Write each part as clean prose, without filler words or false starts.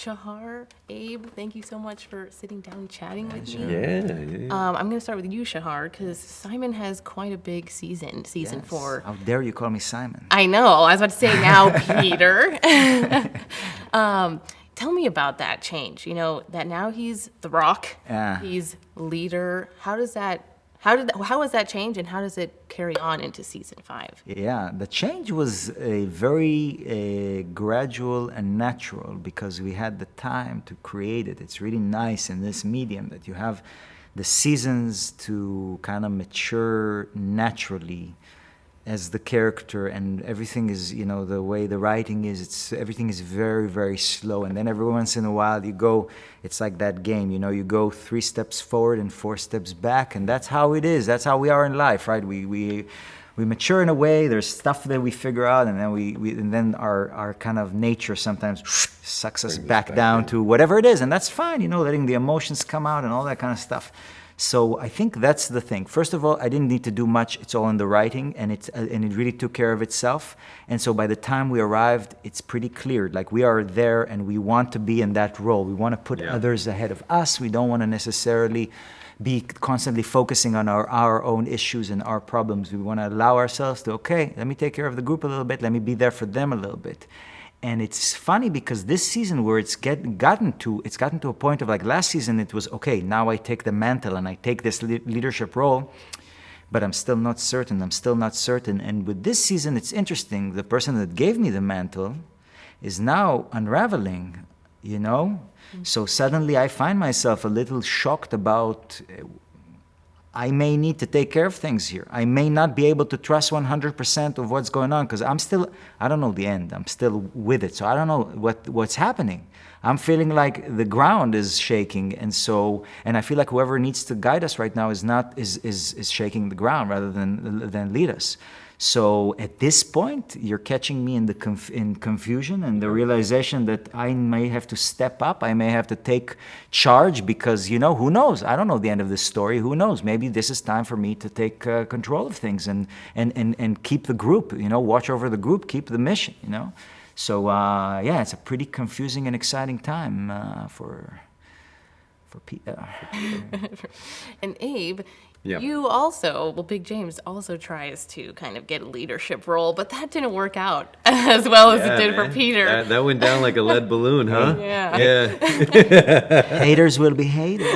Shahar, Abe, thank you so much for sitting down and chatting with me. Yeah. I'm going to start with you, Shahar, because Simon has quite a big season Yes. 4. How dare you call me Simon? I know. I was about to say now, Peter. Tell me about that change. You know, that now he's the Rock. Yeah. He's leader. How has that changed, and how does it carry on into season 5? Yeah, the change was a very gradual and natural because we had the time to create it. It's really nice in this medium that you have the seasons to kind of mature naturally as the character, and everything is, you know, the way the writing is, everything is very, very slow. And then every once in a while you go, it's like that game, you know, you go 3 steps forward and 4 steps back, and that's how it is. That's how we are in life, right? We mature in a way, there's stuff that we figure out, and then and then our kind of nature sometimes sucks us back down to whatever it is, and that's fine, you know, letting the emotions come out and all that kind of stuff. So I think that's the thing. First of all, I didn't need to do much. It's all in the writing, and it really took care of itself. And so by the time we arrived, it's pretty clear. Like, we are there, and we want to be in that role. We want to put others ahead of us. We don't want to necessarily be constantly focusing on our own issues and our problems. We want to allow ourselves to, okay, let me take care of the group a little bit. Let me be there for them a little bit. And it's funny because this season where it's gotten to a point of, like, last season it was, okay, now I take the mantle and I take this leadership role, but I'm still not certain. And with this season, it's interesting. The person that gave me the mantle is now unraveling, you know? So suddenly I find myself a little shocked about, I may need to take care of things here. I may not be able to trust 100% of what's going on because I don't know the end. I'm still with it. So I don't know what's happening. I'm feeling like the ground is shaking. And I feel like whoever needs to guide us right now is shaking the ground rather than lead us. So at this point, you're catching me in confusion and the realization that I may have to step up. I may have to take charge because, you know, who knows? I don't know the end of this story. Who knows? Maybe this is time for me to take control of things and keep the group, you know, watch over the group, keep the mission, you know. So, it's a pretty confusing and exciting time for Peter. And Abe, Yeah. you also, Big James also tries to kind of get a leadership role, but that didn't work out as well as it did for Peter. That went down like a lead balloon, huh? Yeah. Haters will be hated.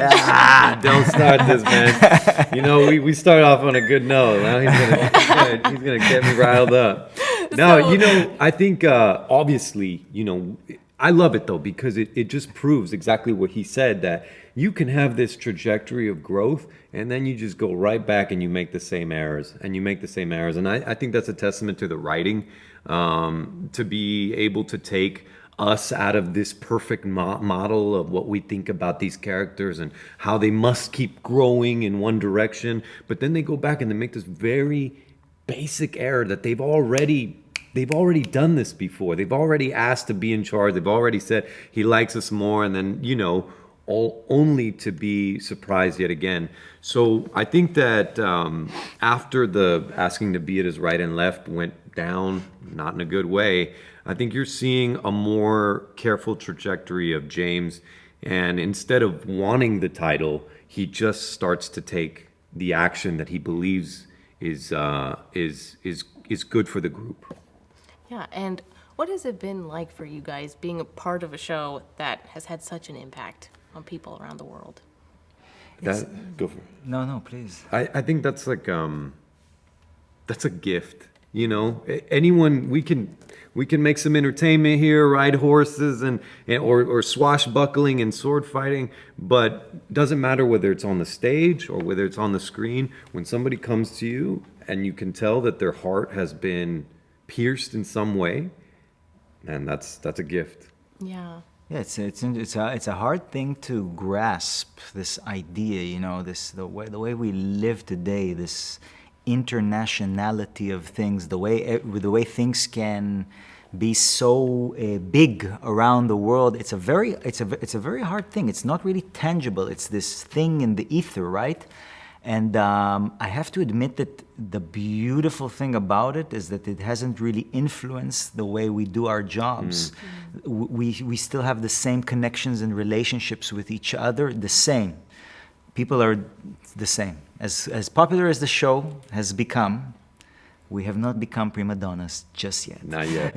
Don't start this, man. You know, we start off on a good note. Now he's gonna get me riled up. No, you know, I think obviously, you know, I love it though because it just proves exactly what he said, that you can have this trajectory of growth and then you just go right back and you make the same errors and I think that's a testament to the writing, to be able to take us out of this perfect model of what we think about these characters and how they must keep growing in one direction, but then they go back and they make this very basic error that they've already done this before. They've already asked to be in charge. They've already said he likes us more, and then, you know, only to be surprised yet again. So I think that after the asking to be at his right and left went down, not in a good way, I think you're seeing a more careful trajectory of James. And instead of wanting the title, he just starts to take the action that he believes is good for the group. Yeah, and what has it been like for you guys being a part of a show that has had such an impact on people around the world? Go for it. No, please. I think that's like that's a gift. You know, anyone we can make some entertainment here, ride horses or swashbuckling and sword fighting, but doesn't matter whether it's on the stage or whether it's on the screen. When somebody comes to you and you can tell that their heart has been pierced in some way, and that's a gift. Yeah. Yeah, it's a hard thing to grasp, this idea, you know, the way we live today, this internationality of things, the way things can be so big around the world. It's a very hard thing. It's not really tangible. It's this thing in the ether, right? And I have to admit that the beautiful thing about it is that it hasn't really influenced the way we do our jobs. We still have the same connections and relationships with each other, the same. People are the same. As popular as the show has become, we have not become prima donnas just yet. Not yet.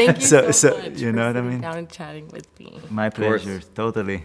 Thank you so much you know for what I sitting mean? down and chatting with me. My course. pleasure, totally.